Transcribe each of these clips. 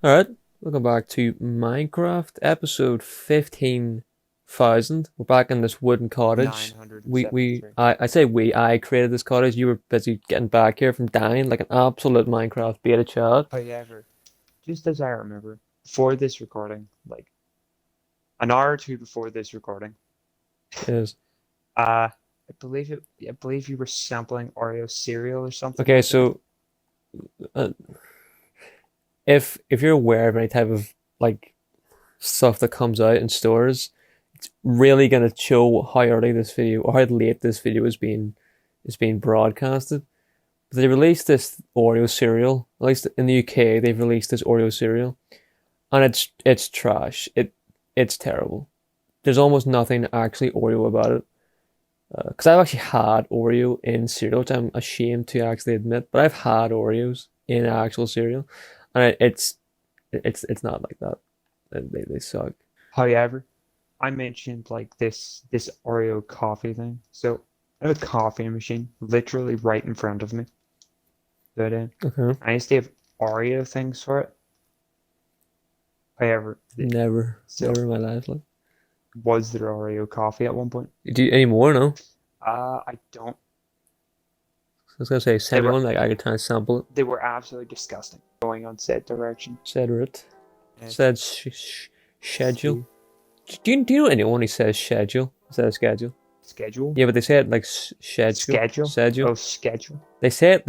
Alright, welcome back to Minecraft episode 15,000. We're back in this wooden cottage. $973. I say we, I created this cottage. You were busy getting back here from dying like an absolute Minecraft beta child. However, just as I remember, before this recording, like an hour or two before this recording, Is I believe you were sampling Oreo cereal or something okay, like that. so uh, if you're aware of any type of like stuff that comes out in stores, it's really gonna show how early this video or how late this video is being broadcasted. They released this Oreo cereal. At least in the UK, they've released this Oreo cereal, and it's trash. It's terrible. There's almost nothing actually Oreo about it. Because I've actually had Oreo in cereal, which I'm ashamed to actually admit, but I've had Oreos in actual cereal, and it's not like that. They suck. However, I mentioned like this Oreo coffee thing. So I have a coffee machine literally right in front of me. Okay. I used to have Oreo things for it. However, Never so in my life. Like, was there Oreo coffee at one point? do you anymore? No. I don't. I was gonna say They send me were one. Like I could try and sample it. they were absolutely disgusting. Going on said direction. Said it. Yes. Said schedule. Do you know anyone who says schedule instead of schedule? Schedule? Yeah, but they say it like schedule. Schedule? Schedule. Oh, schedule. They say it.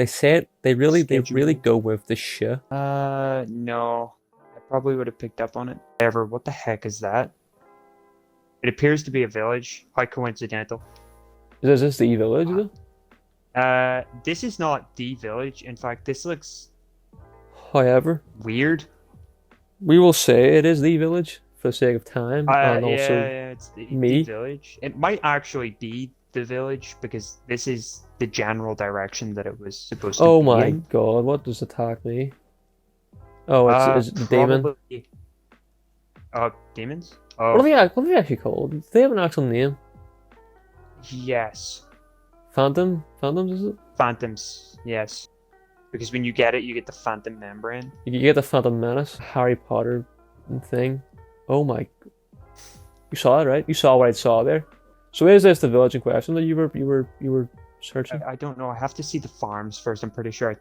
They really Schedule. go with the No. I probably would have picked up on it. Ever, what the heck is that? It appears to be a village. How coincidental. Is this the village? Is it? This is not the village. In fact, this looks However, weird. we will say it is the village for the sake of time and also Yeah, it's the me. village. It might actually be the village because this is the general direction that it was supposed to Oh be my in. god, what does attack me? Oh, it's the demon. Probably. Demons? What are Oh, they actually called? Do they have an actual name? yes. Phantoms, is it? Phantoms, yes. Because when you get it, you get the phantom membrane. You get the Phantom Menace, Harry Potter thing. Oh my! You saw it, right? You saw what I saw there. So is this the village in question that you were searching? I don't know. I have to see the farms first. I'm pretty sure I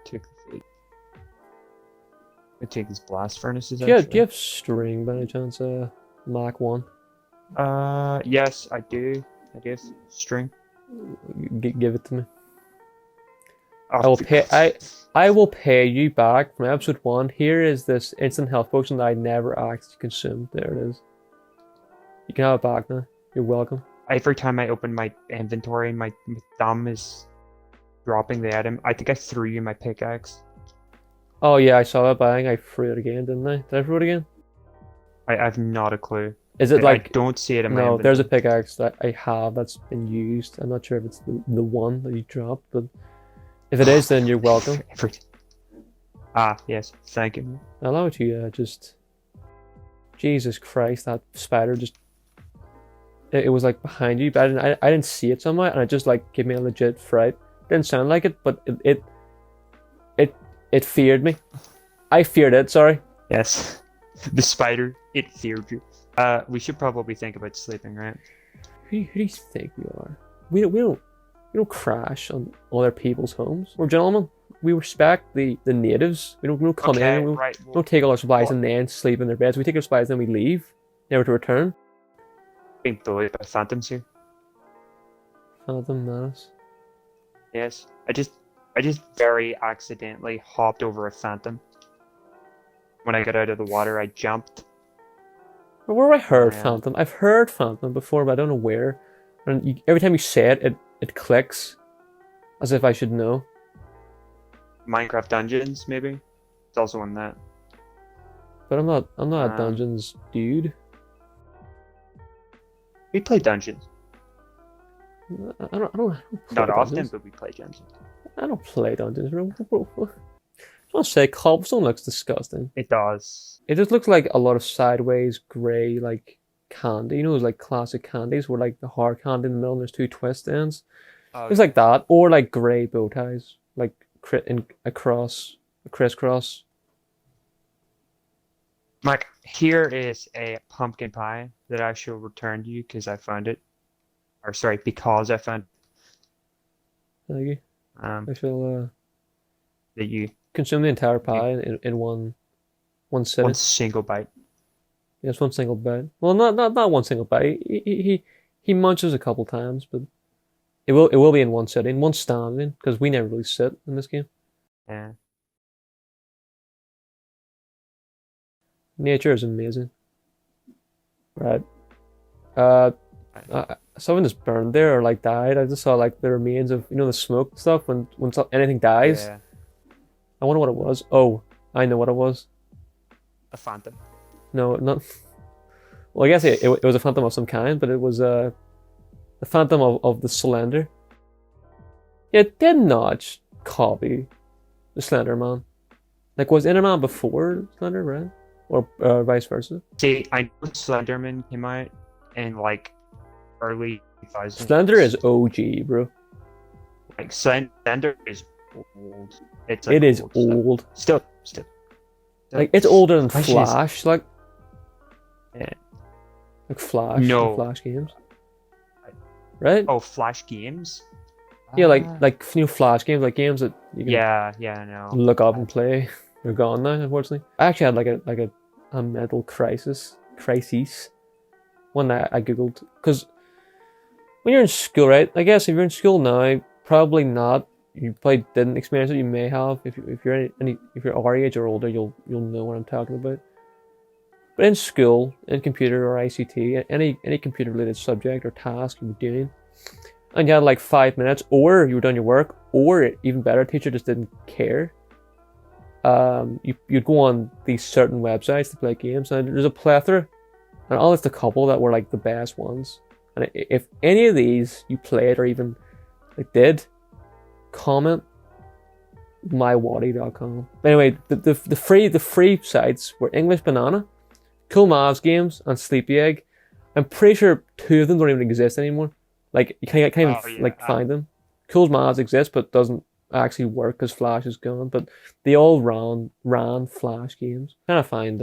take these blast furnaces Do you actually. have string by any chance? Mark one. Yes, I do. I guess string. Give it to me. Oh, I will pay. I will pay you back from episode one. Here is this instant health potion that I never actually consumed. There it is. You can have it back now. You're welcome. every time I open my inventory, my thumb is dropping the item. I think I threw you my pickaxe. Oh yeah, I saw that bang. I threw it again, didn't I? Did I throw it again? I have not a clue. Is it I like don't see it in my no? There's a inventory. pickaxe that I have that's been used. I'm not sure if it's the one that you dropped, but if it is, then you're welcome. Every yes, thank you. I allow you just. Jesus Christ, that spider just. It was like behind you, but I didn't see it somehow, and it just like gave me a legit fright. Didn't sound like it, but it it feared me. I feared it. Sorry. Yes, the spider. It feared you. We should probably think about sleeping, right? Who do you think we are? We don't crash on other people's homes. We're gentlemen. We respect the natives. We don't come Okay, in. We right. Well, don't take all our supplies what? and then sleep in their beds. We take our supplies and then we leave, never to return. Being bullied by phantoms here. Phantom Menace. Yes, I just very accidentally hopped over a phantom. When I got out of the water, I jumped. Where have I heard And Phantom? I've heard Phantom before, but I don't know where. And every time you say it, it clicks, as if I should know. Minecraft Dungeons, maybe. It's also in that. But I'm not a Um, dungeons dude. we play Dungeons. I don't play Not often, dungeons. but we play Dungeons. I don't play dungeons. I want to say cobblestone looks disgusting. It does. It just looks like a lot of sideways grey like candy. You know those like classic candies where like the hard candy in the middle and there's two twist ends. Oh It's yeah. like that, or like grey bow ties, like a crisscross. Mike, here is a pumpkin pie that I shall return to you because I found it. Or sorry, because I found Thank you. um I feel that you consume the entire you pie in one one sitting. single bite. Yes, one single bite. Well, not one single bite. He munches a couple times, but it will be in one sitting, one standing, because we never really sit in this game. Yeah. Nature is amazing. Right. Uh, Something just burned there or like died. I just saw like the remains of the smoke and stuff when anything dies. Yeah. I wonder what it was. Oh, I know what it was. A phantom. No, not. Well, I guess it was a phantom of some kind, but it was the phantom of the Slender. Yeah, it did not copy the Slender Man. Like, was Enderman before Slender, right? Or vice versa? See, I know Slenderman came out in like early Slender 2000s. is OG, bro. Like Slender is old. It's like It is old stuff. old. Still. Like, it's older than Question is- Flash. Like Yeah. Flash. No. Flash games. Right? Oh, Flash games? Yeah, Ah. like Flash games, like games that you can Yeah, I know. look up and play. They're gone now, unfortunately. I actually had like a mental crisis, one that I googled because when you're in school, right? I guess if you're in school now, probably not. You probably didn't experience it. You may have. If you're if you're our age or older, you'll know what I'm talking about. But in school, in computer or ICT, any computer related subject or task you were doing, and you had like 5 minutes, or you were done your work, or even better, teacher just didn't care. You'd go on these certain websites to play games, and there's a plethora, and I'll list a couple that were like the best ones. And if any of these you played or even like did, comment mywaddy.com. But anyway, the free sites were English Banana, Cool Mavs Games, and Sleepy Egg. I'm pretty sure 2 of them don't even exist anymore. Like you can't even like find them. Cool Mavs exists, but doesn't actually work because Flash is gone. But they all ran Flash games. Kind of find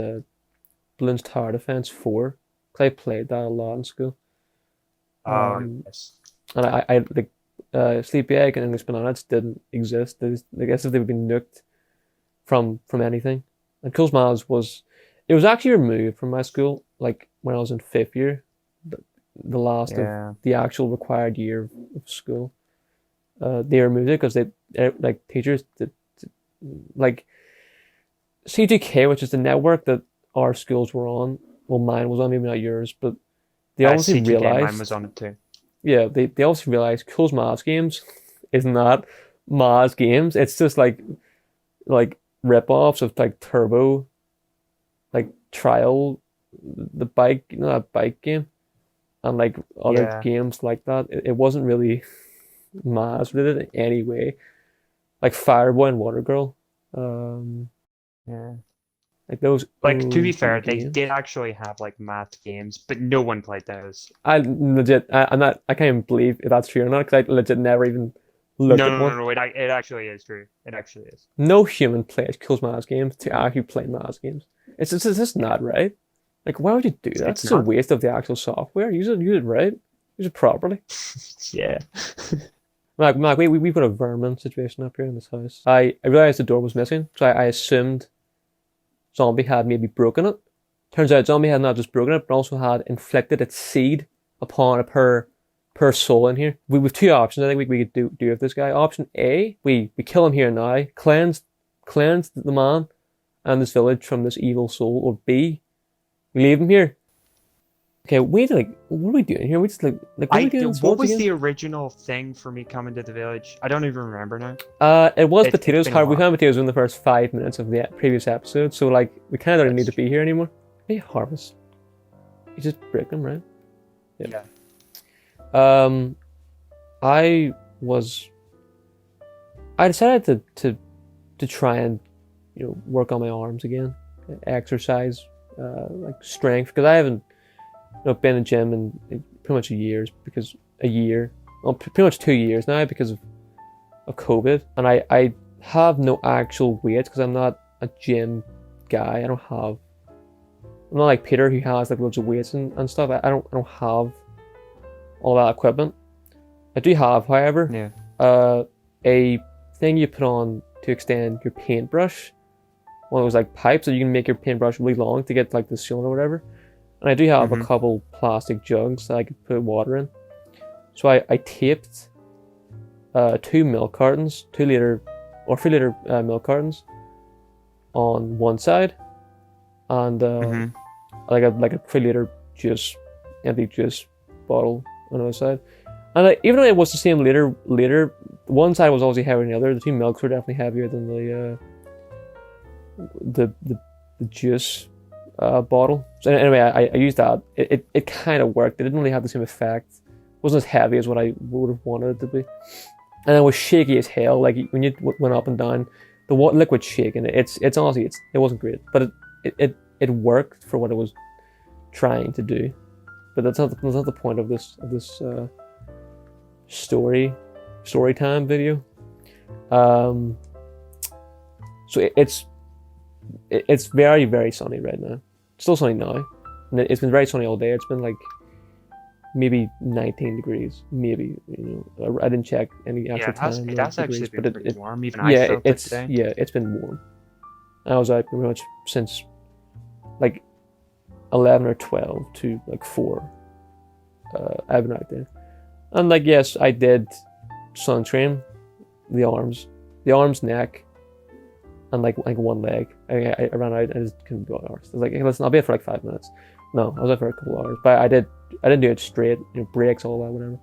Bloons Tower Defense 4 because I played that a lot in school. Yes. And I like Sleepy Egg and English Bananas didn't exist. I guess if they've been nuked from anything. And Cool Mavs it was actually removed from my school like when I was in 5th year, the last of the actual required year of school. They removed it because they like teachers like CGK, which is the network that our schools were on. Well, mine was on, maybe not yours, but they obviously CGK, realized. mine was on it too. Yeah, they obviously realized Cool Mavs Games is not Maz games. It's just like rip-offs of like Turbo, like Trial, the bike, that bike game, and like other games like that. It wasn't really Maz related in any way. Like Fireboy and Water Girl. Yeah. Like those. Like to be OG fair, they games. did actually have like math games, but no one played those. I legit, I'm not. I can't even believe if that's true or not because I legit never even looked at one. No. It actually is true. It actually is. No human plays Cool Maz games to actually play Maz games. It's just not right. Like, why would you do that? It's a waste of the actual software. Use it right. Use it properly. Yeah. Mac, we've got a vermin situation up here in this house. I realized the door was missing, so I assumed Zombie had maybe broken it. Turns out Zombie had not just broken it, but also had inflicted its seed upon a per soul in here. We have 2 options I think we could do with this guy. Option A, we kill him here now, cleanse the man and this village from this evil soul. Or B, we leave him here. Okay, what are we doing here? We just what are we doing? What was the original thing for me coming to the village? I don't even remember now. It was potatoes. We found potatoes in the first 5 minutes of the previous episode, so like we kind of don't need to be here anymore. Hey, harvest. You just break them, right? Yeah. I decided to try and work on my arms again, exercise, like strength, because I haven't been in the gym in pretty much pretty much 2 years now because of COVID, and I have no actual weight because I'm not a gym guy. I don't have I'm not like Peter who has like loads of weights and stuff. I don't have all that equipment. I do have, however, Yeah. a thing you put on to extend your paintbrush. One of those like pipes, so you can make your paintbrush really long to get like the seal or whatever. And I do have a couple plastic jugs that I could put water in. So I taped 2 milk cartons, 2 liter or 3 liter milk cartons on one side, and like a 3 liter empty juice bottle on the other side. And even though it was the same liter, one side was obviously heavier than the other. The 2 milks were definitely heavier than the juice bottle. So anyway, I used that. It kind of worked. It didn't really have the same effect. It wasn't as heavy as what I would have wanted it to be. And it was shaky as hell. Like when you went up and down, the liquid shaking. It's honestly it wasn't great, but it worked for what it was trying to do. But that's not the point of this story time video. So it's very, very sunny right now. It's still sunny now. And it's been very sunny all day. It's been like maybe 19 degrees, maybe. You know, I didn't check any actual time. It has actually been pretty warm. Even yeah, I felt it today. Yeah, it's been warm. I was out pretty much since like 11 or 12 to like 4. I've been out there. And like, yes, I did sun train the arms, neck, and like one leg. I ran out. I just couldn't go hours. I was like, hey, listen, I'll be out for like 5 minutes. No, I was out for a couple of hours, but I didn't do it straight. You know, breaks, all that, whatever.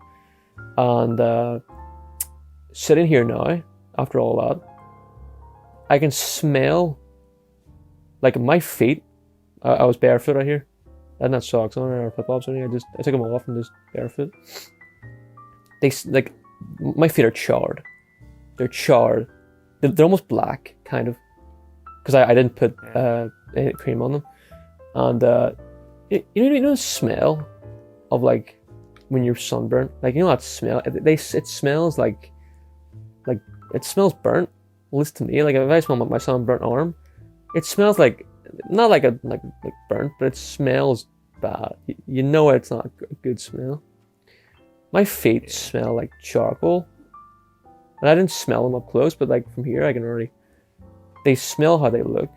And sitting here now, after all that, I can smell like my feet. I was barefoot out here. I had not socks on or flip-flops or anything. I took them off and just barefoot. They like my feet are charred. They're charred. They're almost black, kind of, because I didn't put any cream on them. And you know the smell of like when you're sunburnt. Like, you know that smell. It smells like it smells burnt. At least to me. Like if I smell my sunburnt arm, it smells like not like burnt, but it smells bad. You know it's not a good smell. My feet smell like charcoal. And I didn't smell them up close, but like from here I can already... They smell how they look,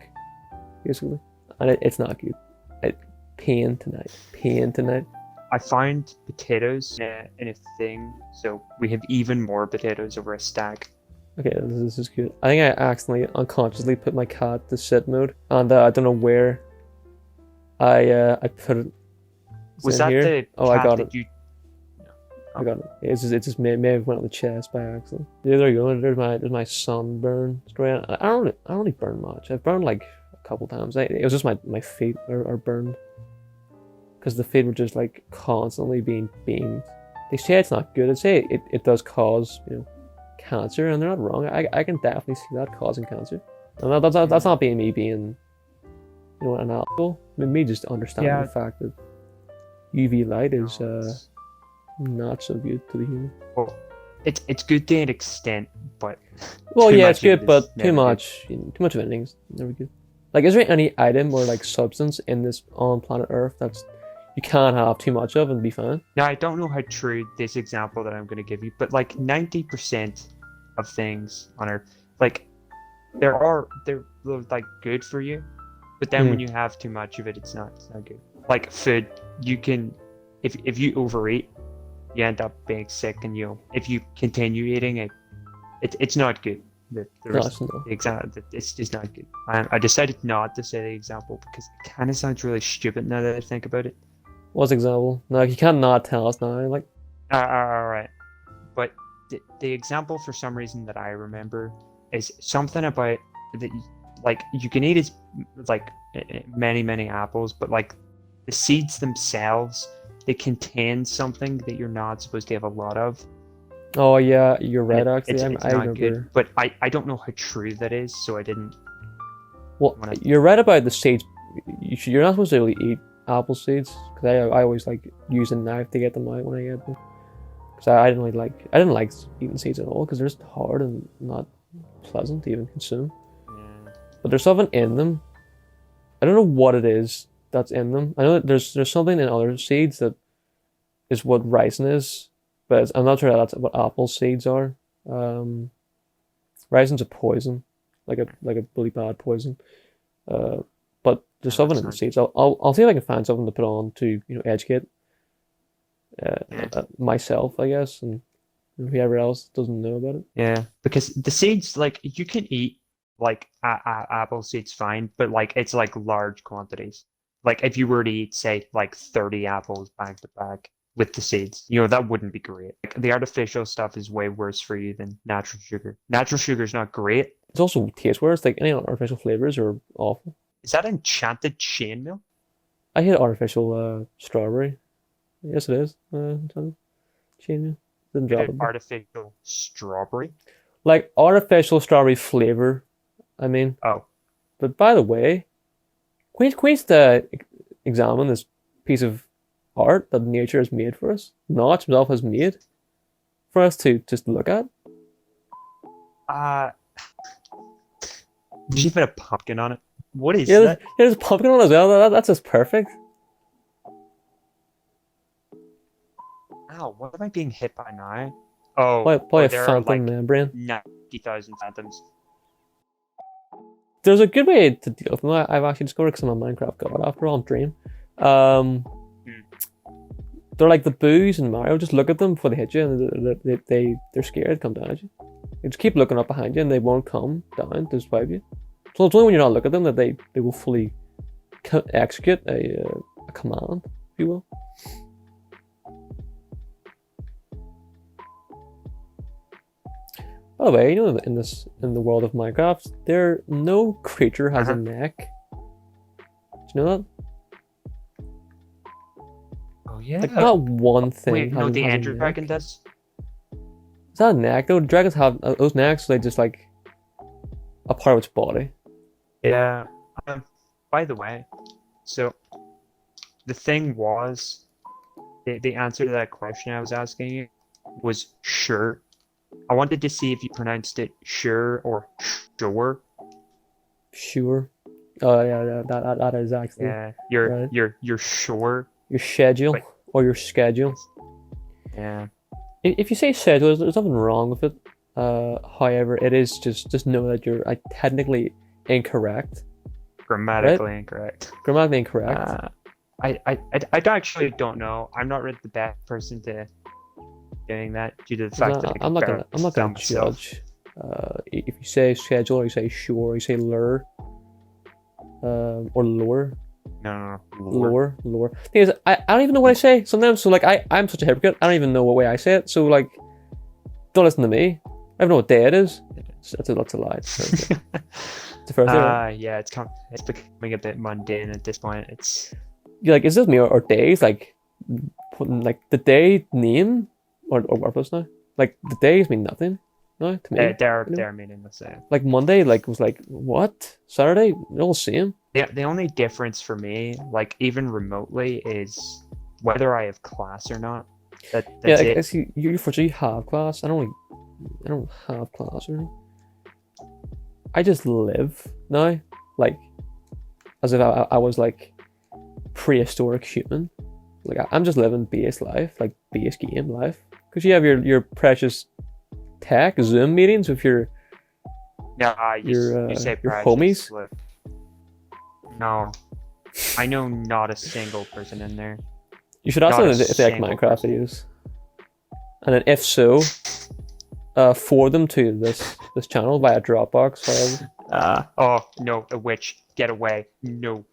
basically. And it's not good. Pain tonight. I find potatoes in a thing, so we have even more potatoes over a stack. Okay, this is good. I think I accidentally, unconsciously put my cat to sit mode, and I don't know where I put it. Was that here? the cat I got it. you... I got it. It just may have went on the chest by accident. Yeah, there you go. There's my sunburn story. I don't really burn much. I've burned like a couple times. It was just my feet are burned, because the feet were just like constantly being beamed. They say it's not good. They say it does cause, you know, cancer, and they're not wrong. I can definitely see that causing cancer. And that's not being me being, you know, an asshole. I mean, me just understanding the fact that UV light is not so good to the human. Well, it's good to an extent, but well, yeah, it's good, but too much of anything's never good. Like, is there any item or like substance in this on planet Earth that's you can't have too much of and be fine? Now, I don't know how true this example that I'm going to give you, but like 90% of things on Earth, like they're like good for you, but then when you have too much of it, it's not good. Like food, you can, if you overeat, you end up being sick, and if you continue eating it, it's not good. It's just not good. I decided not to say the example because it kind of sounds really stupid now that I think about it. What's the example? No, you can't not tell us now. Like, all right, but the example for some reason that I remember is something about that. Like, you can eat like many apples, but like the seeds themselves, they contain something that you're not supposed to have a lot of. Oh yeah, you're right. Actually, it's I not remember. Good, but I don't know how true that is, so I didn't. Well, you're right about the seeds. You're not supposed to really eat apple seeds, because I always like use a knife to get them out when I get them. Because I didn't like eating seeds at all, because they're just hard and not pleasant to even consume. But there's something in them. I don't know what it is that's in them. I know that there's something in other seeds that is what ricin is, but I'm not sure that's what apple seeds are. Ricin's a poison, like a really bad poison. But there's Oh, something that's in the not. seeds. I'll see if I can find something to put on to educate Yeah. myself, I guess, and whoever else doesn't know about it. Yeah, because the seeds, like you can eat like apple seeds fine, but like it's like large quantities. Like if you were to eat, say, like 30 apples back to back with the seeds, that wouldn't be great. Like the artificial stuff is way worse for you than natural sugar. Natural sugar is not great. It's also taste worse. Like any artificial flavors are awful. Is that enchanted chain milk? I hate artificial strawberry. Yes, it is. Chain didn't drop it. Artificial strawberry? Like artificial strawberry flavor. I mean, Oh, but by the way, Queen's examine this piece of art that nature has made for us. Notch himself has made for us to just look at. there's even a pumpkin on it. What is Yeah, that? there's a pumpkin on it as well. That's just perfect. Ow, what am I being hit by now? Oh, Probably a there are phantom like membrane. 90,000 phantoms. There's a good way to deal with them. I've actually discovered because I'm a Minecraft god after all. I'm Dream. They're like the boos in Mario. Just look at them before they hit you, and they're scared to come down at you. You just keep looking up behind you, and they won't come down to swipe you. So it's only when you're not looking at them that they will fully execute a command, if you will. By the way, in the world of Minecraft, no creature has a neck. Do you know that? Oh yeah. Like not one thing. Wait, no, the has a Ender neck. Dragon does. Is that a neck? No, dragons have those necks. They just like a part of its body. Yeah. By the way, so the thing was, the answer to that question I was asking you was sure. I wanted to see if you pronounced it sure or sure. Sure. Oh yeah, that is actually Yeah, right. you're sure. Your schedule But- or your schedule. Yeah. If you say schedule, there's nothing wrong with it. However, it is just know that you're technically incorrect. Grammatically incorrect. Grammatically incorrect. I actually don't know. I'm not really the best person to doing that due to the fact that I'm not gonna myself. judge. If you say schedule or you say sure or you say lure, or lure. No. Lore. Thing is, I don't even know what I say sometimes. So like I'm such a hypocrite. I don't even know what way I say it. So like, don't listen to me. I don't know what day it is. That's a lie. It's the first day. Right? Yeah, it's becoming a bit mundane at this point. You're like, is this me or days? Like, putting like the day name or worthless now. Like the days mean nothing now to me. They're meaningless. Like Monday, like was like what? Saturday, they're all the same. The only difference for me, like even remotely, is whether I have class or not. That's yeah, it. I see. You have class. I don't have class or anything. I just live now, like as if I was like prehistoric human. Like I'm just living base life, like base game life. Because you have your precious tech Zoom meetings with your you say your precious, homies. look. No, I know not a single person in there. You should ask them Not a if they like single Minecraft person. videos, and then if so, forward them to this channel via Dropbox. Oh no, a witch! Get away! No,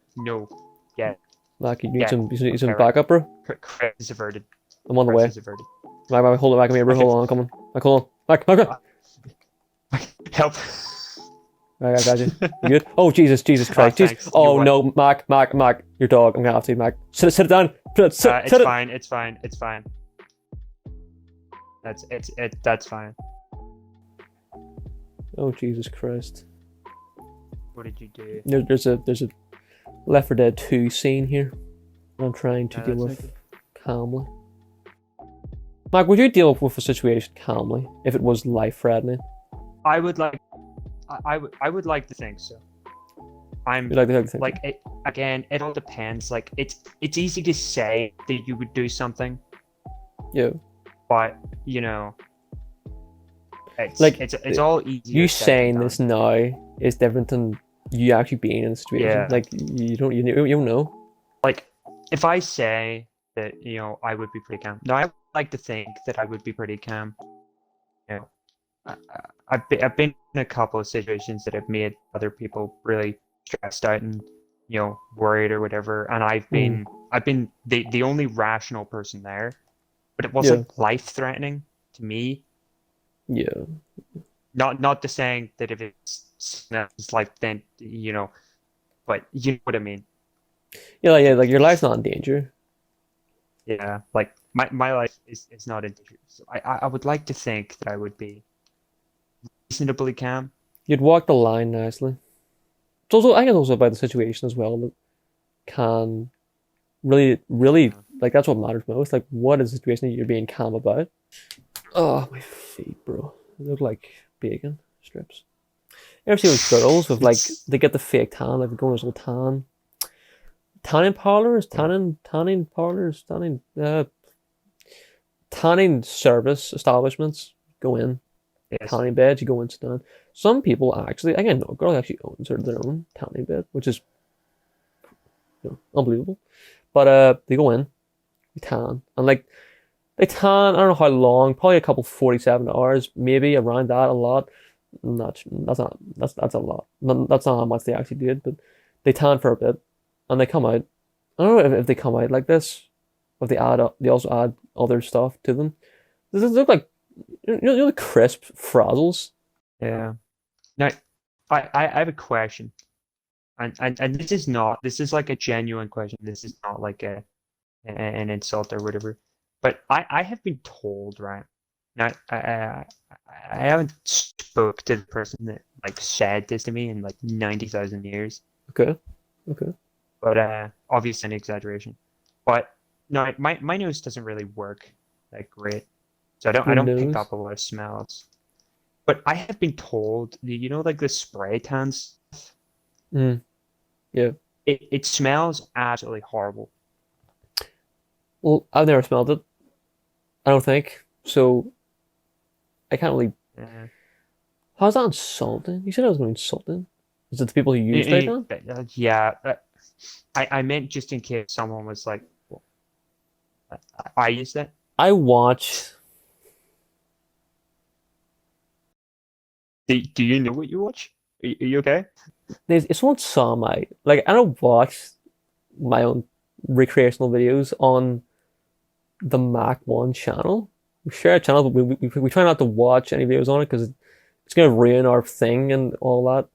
get. Like you need Yeah, some okay, backup, bro. Crisis averted. I'm on the way. Crisis averted. Mike, hold on, Mike, bro. Hold on, I'm coming. Mike, hold on. Mike. Help! Right, I got you. You good? Oh, Jesus Christ. Jesus. thanks. Oh, You're no, Mac, your dog. I'm gonna have to, Mac. Sit it down. Sit It's it. fine. It's fine. That's fine. Oh, Jesus Christ. What did you do? There's a Left 4 Dead 2 scene here. I'm trying to No, deal that's with calmly. Mac, would you deal with a situation calmly if it was life threatening? I would like to think so. I'm You like the thinking? like it again. It all depends. Like it's easy to say that you would do something, Yeah. but you know, it's Like it's it's all easier you said than saying done. this now is different than you actually being in the situation. Yeah. Like you don't know. Like if I say that, I would be pretty calm. Now I would like to think that I would be pretty calm. You know, I've been in a couple of situations that have made other people really stressed out and worried or whatever, and I've Mm. been I've been the only rational person there, but it Yeah. wasn't life threatening to me. Yeah. Not to saying that if it's like then but you know what I mean. Yeah. Like your life's not in danger. Yeah, like my life is not in danger. So I would like to think that I would be reasonably calm. You'd walk the line nicely. It's also I guess also about the situation as well that can really Yeah. like that's what matters most. Like what is the situation that you're being calm about? Oh my feet, bro. They look like bacon strips. You ever see those girls with like It's they get the fake tan, like they go in those little tanning parlors, yeah. tanning parlors, tanning service establishments. Go in, Yes. tanning beds, you go in, sit down. Some people actually, I know a girl actually owns their own tanning bed, which is unbelievable. But they go in, they tan, and like they tan. I don't know how long, probably a couple 47 hours, maybe around that. A lot. Not that's a lot. That's not how much they actually did, but they tan for a bit, and they come out. I don't know if they come out like this, if they also add other stuff to them. Does it look like the crisp frazzles? Yeah. Now, I have a question, and this is like a genuine question. This is not like an insult or whatever. But I have been told, right? Now, I haven't spoke to the person that like said this to me in like 90,000 years, Okay, okay. but obviously an exaggeration. But no, my nose doesn't really work that great, so I Your don't pick nose. up a lot of smells. But I have been told, like the spray tans, Mm, yeah. it smells absolutely horrible. Well, I've never smelled it. I don't think so. I can't really. Uh, How's that insulting? You said I was going to insulting. Is it the people who use Titan? yeah, I meant just in case someone was like, well, I use that. I watch. Do you know what you watch? Are you okay? It's not saw my like. I don't watch my own recreational videos on the Mac One channel. We share a channel, but we try not to watch any videos on it because it's gonna ruin our thing and all that.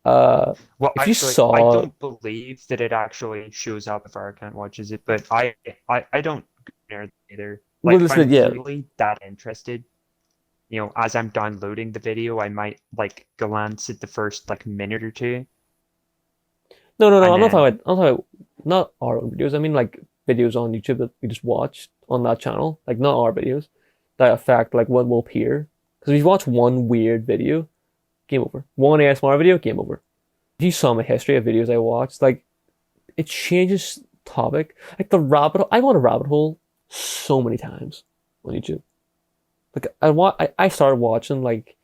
Well, If you actually, I saw, don't believe that it actually shows up if our account watches it, but I don't go near it either. well, Like, if listen, I'm yeah, really that interested, as I'm downloading the video, I might like glance at the first like minute or two, no, and I'm not then talking about, not our own videos. I mean like videos on YouTube that we just watched on that channel, like not our videos that affect like what will appear. Because if you watch one weird video, game over. One ASMR video, game over. If you saw my history of videos I watched, like it changes topic. Like the rabbit hole, I went a rabbit hole so many times on YouTube. Like I started watching like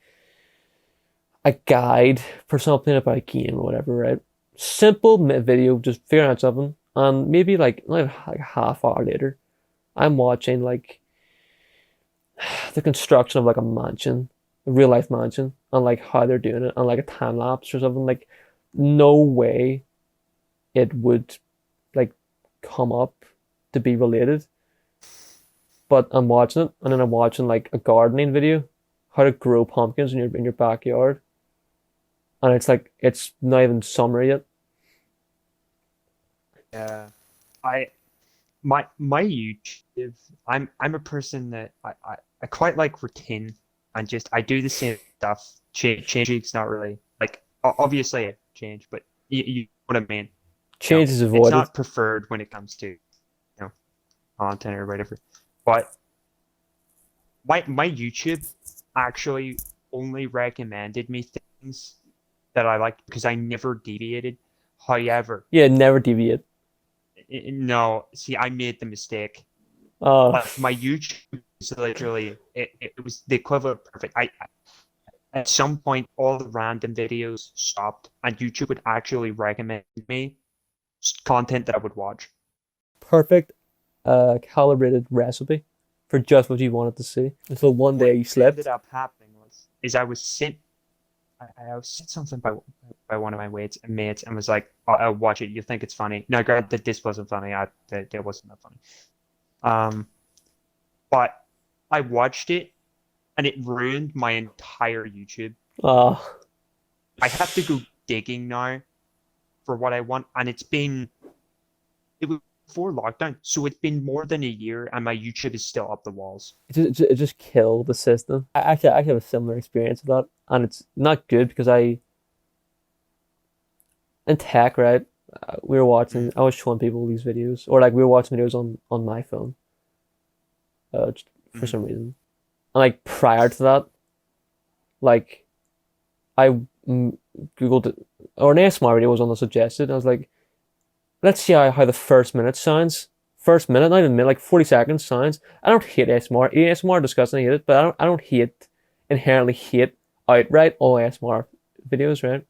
a guide for something about a game or whatever, right? Simple video, just figuring out something, and maybe like a half hour later, I'm watching like the construction of like a mansion, a real life mansion, and like how they're doing it, and like a time lapse or something. Like, no way it would like come up to be related. But I'm watching it, and then I'm watching like a gardening video, how to grow pumpkins in your backyard, and it's like it's not even summer yet. yeah, I my YouTube. I'm a person that I quite like routine and just I do the same stuff. Changing's not really like obviously I change, but you know what I mean. Change is It's avoided. not preferred when it comes to content or whatever. But my YouTube actually only recommended me things that I liked because I never deviated. However, Yeah, never deviate. no, see, I made the mistake. Uh, Like my YouTube is literally it was the equivalent of perfect. At some point all the random videos stopped and YouTube would actually recommend me content that I would watch. Perfect, calibrated recipe for just what you wanted to see. And so one day What you ended slept. up happening was is I was sent something by one of my mates and was like, oh, I'll watch it. You think it's funny? No, granted, this wasn't funny. That wasn't that funny. Um, but I watched it and it ruined my entire YouTube. Uh, I have to go digging now for what I want, and it was before lockdown, so it's been more than a year, and my YouTube is still up the walls. it just killed the system. I have a similar experience with that, and it's not good because in tech, right? We were watching. Mm, I was showing people these videos, or like we were watching videos on my phone, just for mm, some reason. And like prior to that, like I googled it, or an ASMR video was on the suggested. I was like, let's see how the first minute sounds. First minute, not even a minute, like 40 seconds sounds. I don't hate ASMR. ASMR disgusting, I hate it, but I don't inherently hate outright all ASMR videos, right?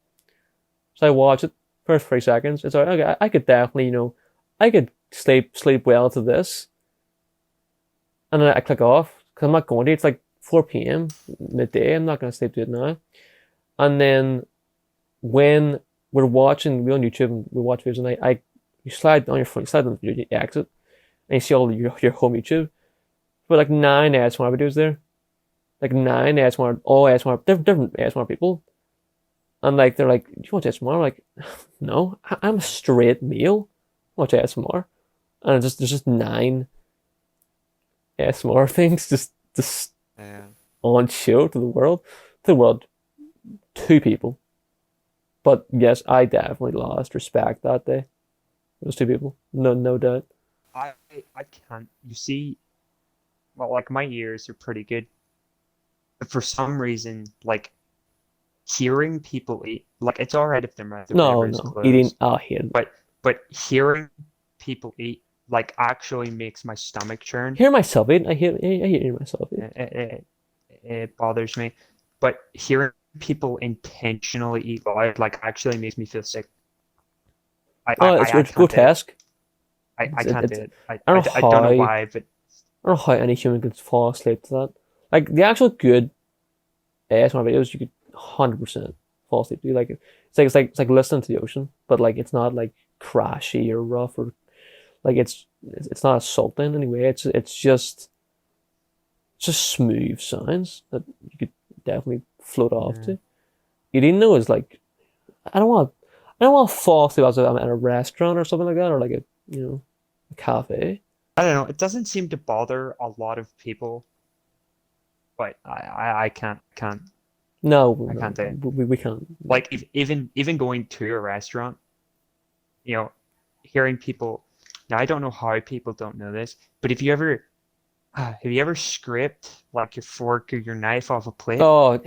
So I watch it, first 3 seconds. It's like, okay, I could definitely, I could sleep well to this. And then I click off, because I'm not going to. It's like 4 p.m., midday. I'm not going to sleep to it now. And then when we're on YouTube and we watch videos, and you slide on your phone, you slide on the video, you exit, and you see all your home YouTube. But like nine ASMR videos there, like nine ASMR, all ASMR, different ASMR people, and like they're like, "Do you watch ASMR?" I'm like, no, I'm a straight male. I watch ASMR, and there's just nine ASMR things just yeah. on show to the world, two people. But yes, I definitely lost respect that day. Those two people, no doubt. I I can't. You see, well, like my ears are pretty good, but for some reason, like hearing people eat, like it's all right if their mouth or No, whatever is no, eating. closed, I hate it. but hearing people eat like actually makes my stomach churn. Hearing myself eat, I hate hearing myself eat. It bothers me. But hearing people intentionally eat loud like actually makes me feel sick. Oh, I it's can't do it. grotesque. I can't do It's it. I don't know I how don't know I why, but don't know how any human could fall asleep to that. Like the actual good ASMR videos, you could 100% fall asleep to. Like it's like listening to the ocean, but like it's not like crashy or rough or like it's not assaulting in any way. It's just smooth sounds that you could definitely float off yeah. to. You didn't know is like I don't want I don't want to fall asleep as I'm at a restaurant or something like that or like a cafe. I don't know. It doesn't seem to bother a lot of people, but I No, I no, can't do it. we can't. No. Like if, even going to a restaurant, you know, hearing people. Now I don't know how people don't know this, but if you ever have you ever scraped like your fork or your knife off a plate? Oh,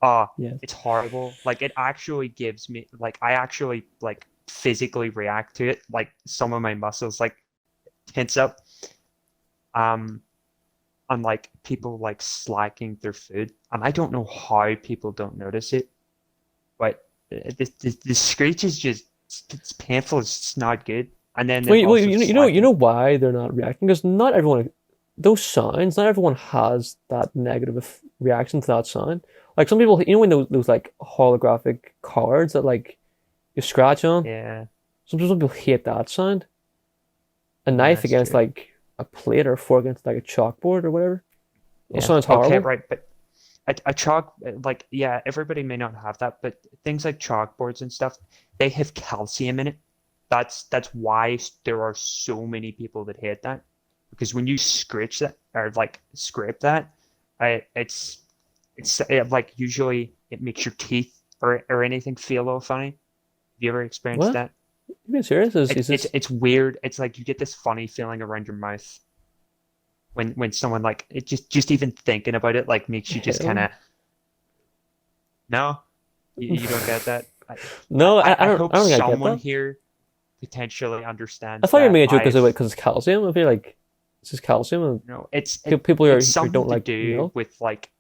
Ah, yeah. it's horrible. Like it actually gives me like I actually like physically react to it. Like some of my muscles like tense up. Um, on like people like slacking their food, and I don't know how people don't notice it, but this screech is just it's painful. It's not good. And then them Well, also you know slacking. why they're not reacting? Because not everyone, those sounds, not everyone has that negative reaction to that sound. Like some people, when those like holographic cards that like you scratch on, Yeah, some people hate that sound. A knife that's against true. like a plate or a fork against like a chalkboard or whatever. It Yeah. sounds Okay, horrible. right, but a chalk like yeah, everybody may not have that, but things like chalkboards and stuff, they have calcium in it. That's why there are so many people that hate that. Because when you scratch that or like scrape that, it's like usually it makes your teeth or anything feel all funny. Have you ever experienced What? that? You being serious? Is this? It's weird. It's like you get this funny feeling around your mouth when someone like it just even thinking about it like makes you just kind Hell. of no, you don't get that. I, No, I I hope don't think I get someone that. here potentially I understands thought you were that. making a joke because it's calcium. I feel like it's just calcium, and No, people it's who something don't to like do milk. with like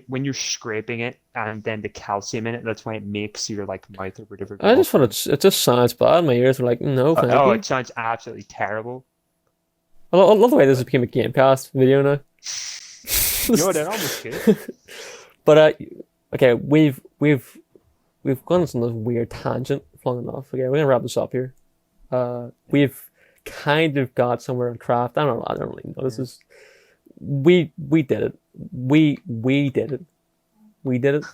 when you're scraping it and then the calcium in it. That's why it makes your like mouth or whatever I go all just thought funny. it just sounds bad. My ears were like, no, thank Oh, you. it sounds absolutely terrible. I love the way this But became a Gamecast video now. you know what? It almost could. But okay, we've gone on some weird tangent long enough. Okay, we're gonna wrap this up here. We've kind of got somewhere in craft. I don't know. I don't really know. This Yeah, is we did it. We did it. We did it.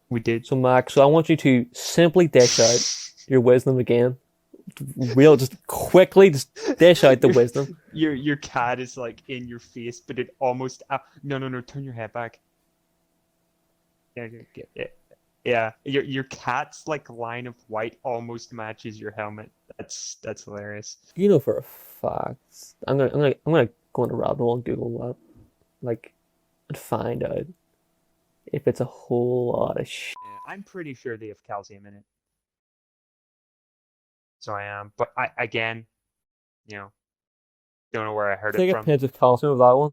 we did. So Max, so I want you to simply dish out your wisdom again. Real, just quickly, just dish out the Your wisdom. your cat is like in your face, but it almost no no no. Turn your head back. Yeah, yeah. Yeah, your cat's like line of white almost matches your helmet. That's hilarious. You know for a fact. I'm gonna go on a rabbit hole and Google that, like, and find out if it's a whole lot of shit. Yeah, I'm pretty sure they have calcium in it. So I am, but I again, you know, don't know where I heard it Take a from. pinch of calcium with that one.